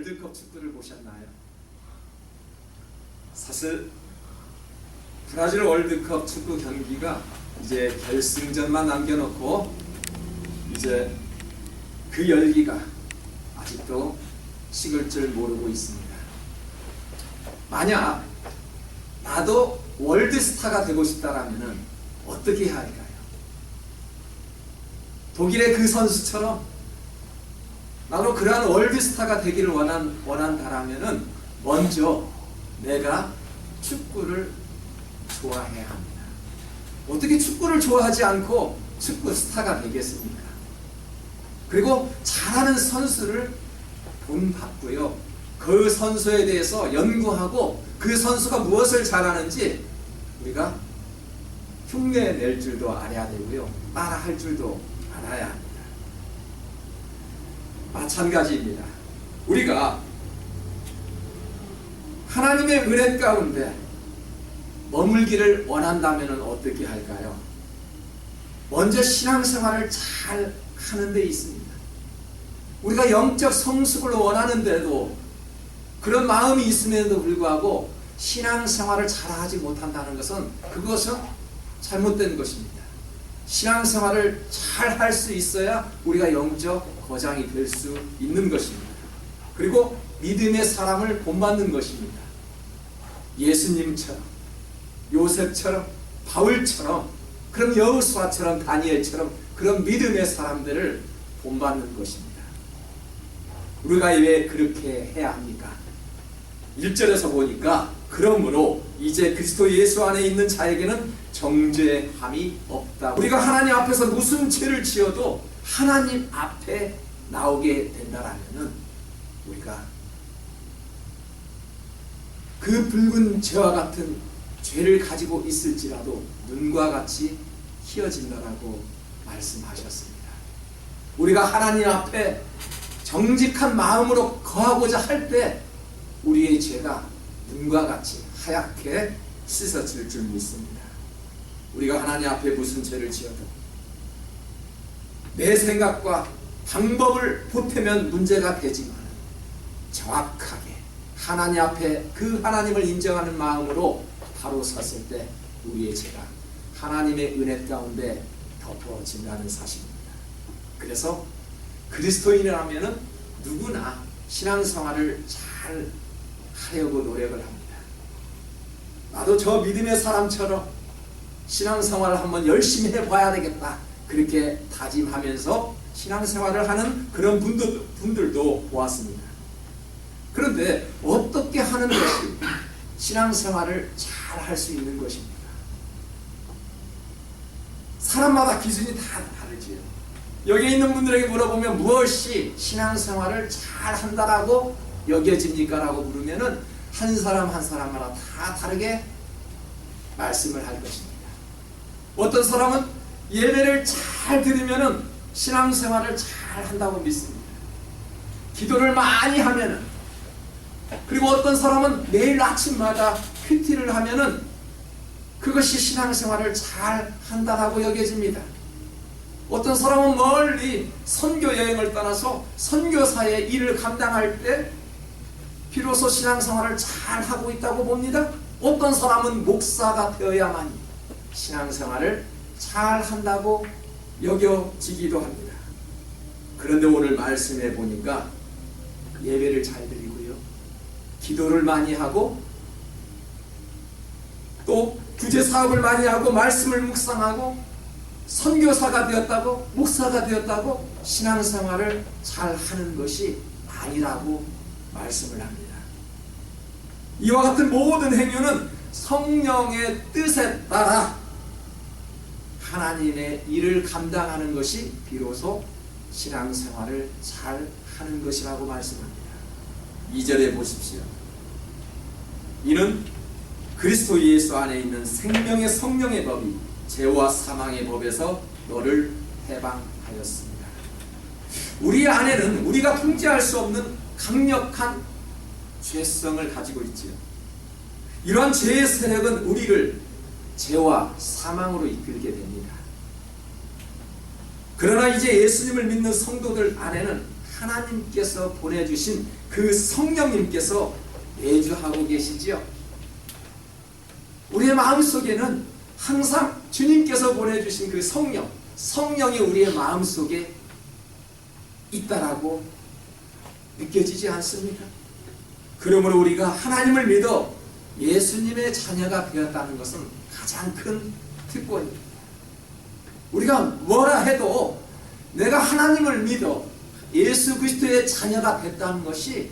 월드컵 축구를 보셨나요? 사실 브라질 월드컵 축구 경기가 이제 결승전만 남겨놓고 이제 그 열기가 아직도 식을 줄 모르고 있습니다. 만약 나도 월드스타가 되고 싶다라면 어떻게 해야 할까요? 독일의 그 선수처럼 나도 그러한 월드스타가 되기를 원한다라면 먼저 내가 축구를 좋아해야 합니다. 어떻게 축구를 좋아하지 않고 축구 스타가 되겠습니까? 그리고 잘하는 선수를 본받고요, 그 선수에 대해서 연구하고 그 선수가 무엇을 잘하는지 우리가 흉내 낼 줄도 알아야 되고요, 따라 할 줄도 알아야 합니다. 마찬가지입니다. 우리가 하나님의 은혜 가운데 머물기를 원한다면 어떻게 할까요? 먼저 신앙생활을 잘 하는 데 있습니다. 우리가 영적 성숙을 원하는데도 그런 마음이 있음에도 불구하고 신앙생활을 잘하지 못한다는 것은 그것은 잘못된 것입니다. 신앙생활을 잘 할 수 있어야 우리가 영적 거장이 될 수 있는 것입니다. 그리고 믿음의 사람을 본받는 것입니다. 예수님처럼, 요셉처럼, 바울처럼, 그런 여호수아처럼, 다니엘처럼 그런 믿음의 사람들을 본받는 것입니다. 우리가 왜 그렇게 해야 합니까? 1절에서 보니까 그러므로 이제 그리스도 예수 안에 있는 자에게는 정죄함이 없다. 우리가 하나님 앞에서 무슨 죄를 지어도 하나님 앞에 나오게 된다라면 우리가 그 붉은 죄와 같은 죄를 가지고 있을지라도 눈과 같이 희어진다라고 말씀하셨습니다. 우리가 하나님 앞에 정직한 마음으로 거하고자 할 때 우리의 죄가 눈과 같이 하얗게 씻어질 줄 믿습니다. 우리가 하나님 앞에 무슨 죄를 지어도 내 생각과 방법을 보태면 문제가 되지만 정확하게 하나님 앞에 그 하나님을 인정하는 마음으로 바로 섰을 때 우리의 죄가 하나님의 은혜 가운데 덮어진다는 사실입니다. 그래서 그리스도인이라면 누구나 신앙생활을 잘 하려고 노력을 합니다. 나도 저 믿음의 사람처럼 신앙생활을 한번 열심히 해봐야 되겠다, 그렇게 다짐하면서 신앙생활을 하는 그런 분들도 보았습니다. 그런데 어떻게 하는 것이 신앙생활을 잘 할 수 있는 것입니까? 사람마다 기준이 다 다르지요. 여기 있는 분들에게 물어보면 무엇이 신앙생활을 잘 한다라고 여겨집니까? 라고 물으면은 한 사람 한 사람마다 다 다르게 말씀을 할 것입니다. 어떤 사람은 예배를 잘 드리면은 신앙생활을 잘 한다고 믿습니다. 기도를 많이 하면은, 그리고 어떤 사람은 매일 아침마다 큐티를 하면은 그것이 신앙생활을 잘 한다라고 여겨집니다. 어떤 사람은 멀리 선교 여행을 떠나서 선교사의 일을 감당할 때 비로소 신앙생활을 잘 하고 있다고 봅니다. 어떤 사람은 목사가 되어야만이 신앙생활을 잘 한다고 여겨지기도 합니다. 그런데 오늘 말씀해 보니까 예배를 잘 드리고요, 기도를 많이 하고 또 구제 사업을 많이 하고 말씀을 묵상하고 선교사가 되었다고, 목사가 되었다고 신앙생활을 잘 하는 것이 아니라고 말씀을 합니다. 이와 같은 모든 행위는 성령의 뜻에 따라 하나님의 일을 감당하는 것이 비로소 신앙생활을 잘 하는 것이라고 말씀합니다. 2절에 보십시오. 이는 그리스도 예수 안에 있는 생명의 성령의 법이 죄와 사망의 법에서 너를 해방하였습니다. 우리 안에는 우리가 통제할 수 없는 강력한 죄성을 가지고 있지요. 이러한 죄의 세력은 우리를 죄와 사망으로 이끌게 됩니다. 그러나 이제 예수님을 믿는 성도들 안에는 하나님께서 보내주신 그 성령님께서 내주하고 계시지요. 우리의 마음속에는 항상 주님께서 보내주신 그 성령이 우리의 마음속에 있다라고 느껴지지 않습니까? 그러므로 우리가 하나님을 믿어 예수님의 자녀가 되었다는 것은 가장 큰 특권입니다. 우리가 뭐라 해도 내가 하나님을 믿어 예수 그리스도의 자녀가 됐다는 것이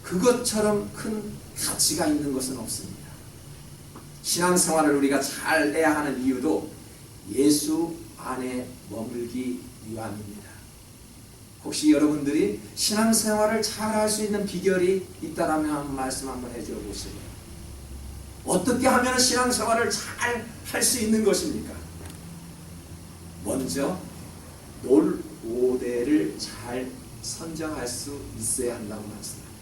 그것처럼 큰 가치가 있는 것은 없습니다. 신앙생활을 우리가 잘 해야 하는 이유도 예수 안에 머물기 위함입니다. 혹시 여러분들이 신앙생활을 잘 할 수 있는 비결이 있다라면 한번 말씀 한번 해줘 보세요. 어떻게 하면 신앙생활을 잘 할 수 있는 것입니까? 먼저 롤 모델을 잘 선정할 수 있어야 한다고 말씀합니다.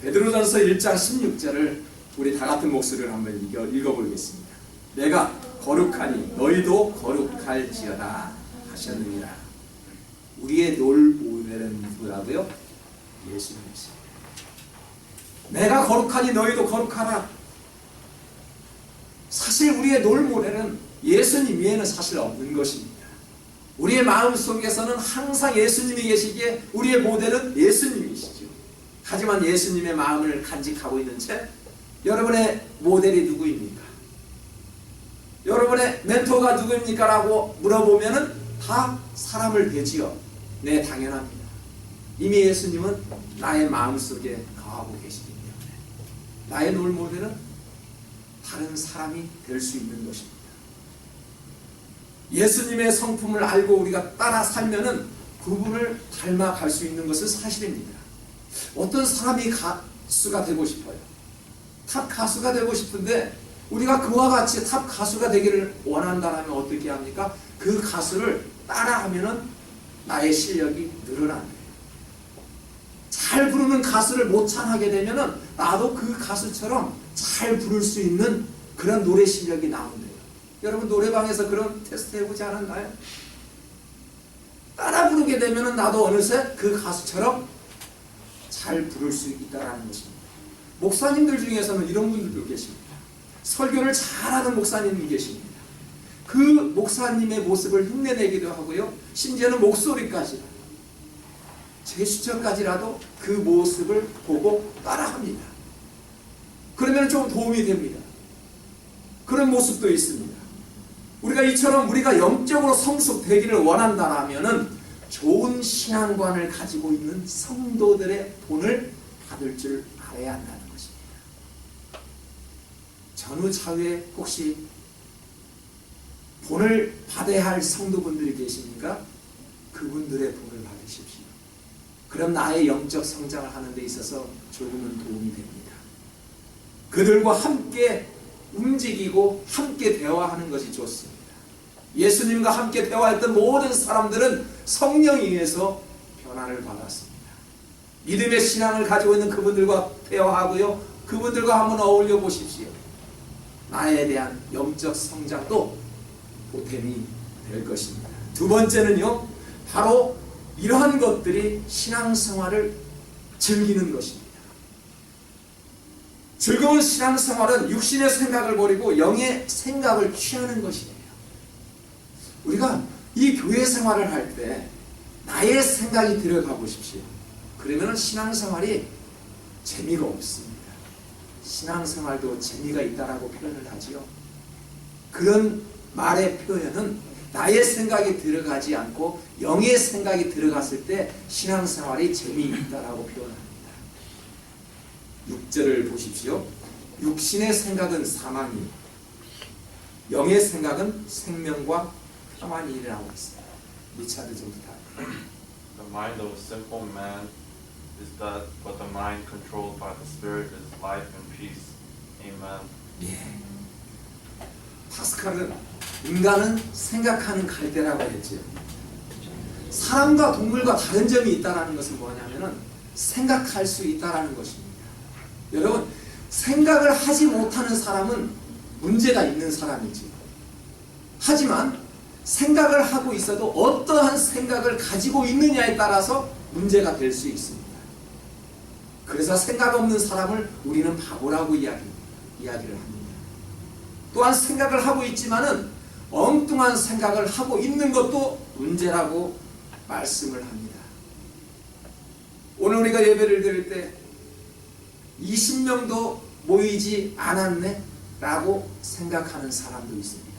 베드로전서 1장 16절을 우리 다 같은 목소리로 한번 읽어보겠습니다. 내가 거룩하니 너희도 거룩할지어다 하셨느니라. 우리의 롤 모델은 누구라고요? 예수님이십니다. 내가 거룩하니 너희도 거룩하라. 사실 우리의 롤 모델은 예수님 외에는 사실 없는 것입니다. 우리의 마음속에서는 항상 예수님이 계시기에 우리의 모델은 예수님이시죠. 하지만 예수님의 마음을 간직하고 있는 채 여러분의 모델이 누구입니까? 여러분의 멘토가 누구입니까? 라고 물어보면은 다 사람을 대지요. 네, 당연합니다. 이미 예수님은 나의 마음속에 거하고 계시기 때문에 나의 롤 모델은 다른 사람이 될 수 있는 것입니다. 예수님의 성품을 알고 우리가 따라 살면은 그분을 닮아갈 수 있는 것은 사실입니다. 어떤 사람이 가수가 되고 싶어요. 탑 가수가 되고 싶은데 우리가 그와 같이 탑 가수가 되기를 원한다면 어떻게 합니까? 그 가수를 따라하면은 나의 실력이 늘어난대요. 잘 부르는 가수를 모창하게 되면은 나도 그 가수처럼 잘 부를 수 있는 그런 노래 실력이 나온대요. 여러분 노래방에서 그런 테스트 해보지 않았나요? 따라 부르게 되면은 나도 어느새 그 가수처럼 잘 부를 수 있다는 것입니다. 목사님들 중에서는 이런 분들도 계십니다. 설교를 잘하는 목사님이 계십니다. 그 목사님의 모습을 흉내내기도 하고요. 심지어는 목소리까지, 제스처까지라도 그 모습을 보고 따라합니다. 그러면 좀 도움이 됩니다. 그런 모습도 있습니다. 우리가 이처럼 우리가 영적으로 성숙되기를 원한다라면은 좋은 신앙관을 가지고 있는 성도들의 본을 받을 줄 알아야 한다는 것입니다. 전후 차후에 혹시 본을 받아야 할 성도분들이 계십니까? 그분들의 본을 받으십시오. 그럼 나의 영적 성장을 하는 데 있어서 조금은 도움이 됩니다. 그들과 함께 움직이고 함께 대화하는 것이 좋습니다. 예수님과 함께 대화했던 모든 사람들은 성령에 의해서 변화를 받았습니다. 믿음의 신앙을 가지고 있는 그분들과 대화하고요. 그분들과 한번 어울려 보십시오. 나에 대한 영적 성장도 보탬이 될 것입니다. 두 번째는요. 바로 이러한 것들이 신앙생활을 즐기는 것입니다. 즐거운 신앙생활은 육신의 생각을 버리고 영의 생각을 취하는 것이에요. 우리가 이 교회 생활을 할 때 나의 생각이 들어가 보십시오. 그러면 신앙생활이 재미가 없습니다. 신앙생활도 재미가 있다라고 표현을 하지요. 그런 말의 표현은 나의 생각이 들어가지 않고 영의 생각이 들어갔을 때 신앙생활이 재미있다라고 표현합니다. 6절을 보십시오. 육신의 생각은 사망이, 영의 생각은 생명과 평안이라고 했습니다. 리차드 좀 부탁드립니다. The mind of a simple man is that, but the mind controlled by the Spirit is life and peace. Amen. 예. 파스칼은 인간은 생각하는 갈대라고 했죠. 사람과 동물과 다른 점이 있다는 것은 뭐냐면은 생각할 수 있다는 것입니다. 여러분, 생각을 하지 못하는 사람은 문제가 있는 사람이지. 하지만 생각을 하고 있어도 어떠한 생각을 가지고 있느냐에 따라서 문제가 될 수 있습니다. 그래서 생각 없는 사람을 우리는 바보라고 이야기를 합니다. 또한 생각을 하고 있지만은 엉뚱한 생각을 하고 있는 것도 문제라고 말씀을 합니다. 오늘 우리가 예배를 드릴 때 20명도 모이지 않았네 라고 생각하는 사람도 있습니다.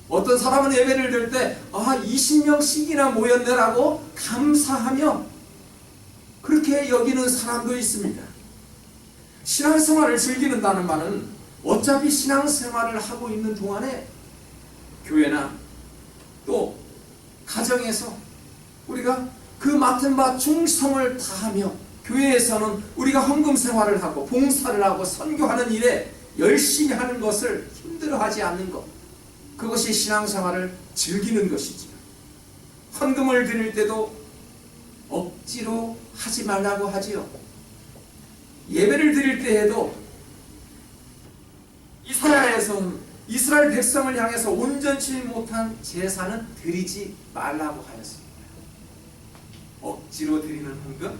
어떤 사람은 예배를 드릴 때 20명씩이나 모였네 라고 감사하며 그렇게 여기는 사람도 있습니다. 신앙생활을 즐기는다는 말은 어차피 신앙생활을 하고 있는 동안에 교회나 또 가정에서 우리가 그 맡은 바 충성을 다하며 교회에서는 우리가 헌금 생활을 하고 봉사를 하고 선교하는 일에 열심히 하는 것을 힘들어하지 않는 것, 그것이 신앙생활을 즐기는 것이지요. 헌금을 드릴 때도 억지로 하지 말라고 하지요. 예배를 드릴 때에도 이스라엘 백성을 향해서 온전치 못한 제사는 드리지 말라고 하였습니다. 억지로 드리는 헌금,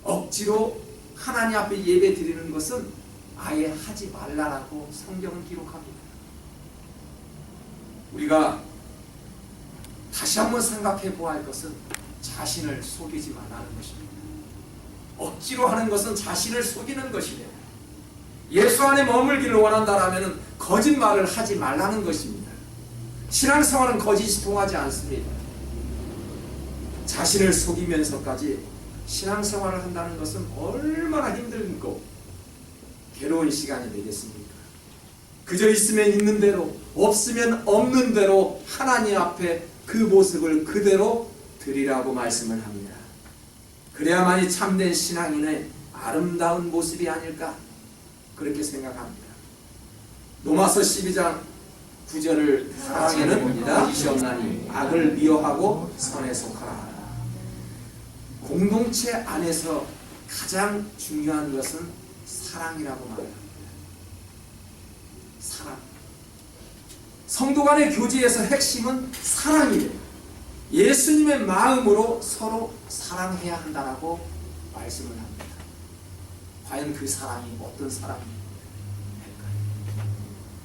억지로 하나님 앞에 예배 드리는 것은 아예 하지 말라라고 성경은 기록합니다. 우리가 다시 한번 생각해 보아야 할 것은 자신을 속이지 말라는 것입니다. 억지로 하는 것은 자신을 속이는 것이래요. 예수 안에 머물기를 원한다라면 거짓말을 하지 말라는 것입니다. 신앙생활은 거짓이 통하지 않습니다. 자신을 속이면서까지 신앙생활을 한다는 것은 얼마나 힘들고 괴로운 시간이 되겠습니까? 그저 있으면 있는 대로, 없으면 없는 대로 하나님 앞에 그 모습을 그대로 드리라고 말씀을 합니다. 그래야만이 참된 신앙인의 아름다운 모습이 아닐까 그렇게 생각합니다. 로마서 12장 9절을 사랑에는 거짓이 없나니 악을 미워하고 선에 속하라. 공동체 안에서 가장 중요한 것은 사랑이라고 말합니다. 사랑. 성도 간의 교제에서 핵심은 사랑이에요. 예수님의 마음으로 서로 사랑해야 한다라고 말씀을 합니다. 과연 그 사랑이 어떤 사랑일까요?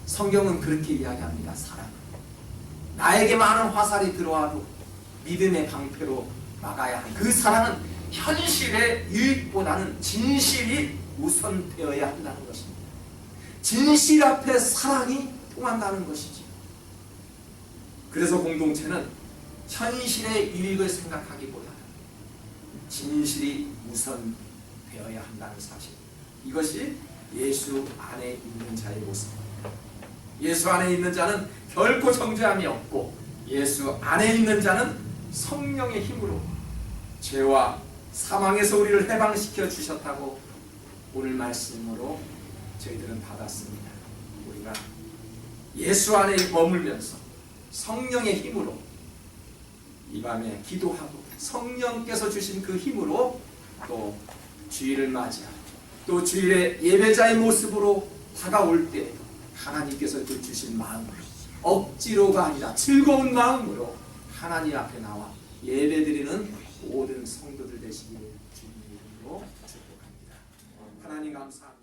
성경은 그렇게 이야기합니다. 사랑. 나에게 많은 화살이 들어와도 믿음의 방패로 막아야 하는 그 사랑은 현실의 유익보다는 진실이 우선되어야 한다는 것입니다. 진실 앞에 사랑이 통한다는 것이죠. 그래서 공동체는 현실의 유익을 생각하기보다는 진실이 우선되어야 한다는 사실, 이것이 예수 안에 있는 자의 모습입니다. 예수 안에 있는 자는 결코 정죄함이 없고 예수 안에 있는 자는 성령의 힘으로 죄와 사망에서 우리를 해방시켜 주셨다고 오늘 말씀으로 저희들은 받았습니다. 우리가 예수 안에 머물면서 성령의 힘으로 이 밤에 기도하고 성령께서 주신 그 힘으로 또 주일을 맞이하고 또 주일에 예배자의 모습으로 다가올 때 하나님께서 주신 마음으로 억지로가 아니라 즐거운 마음으로 하나님 앞에 나와 예배드리는 모든 성도들 되시기를 주님의 이름으로 축복합니다. 하나님 감사합니다.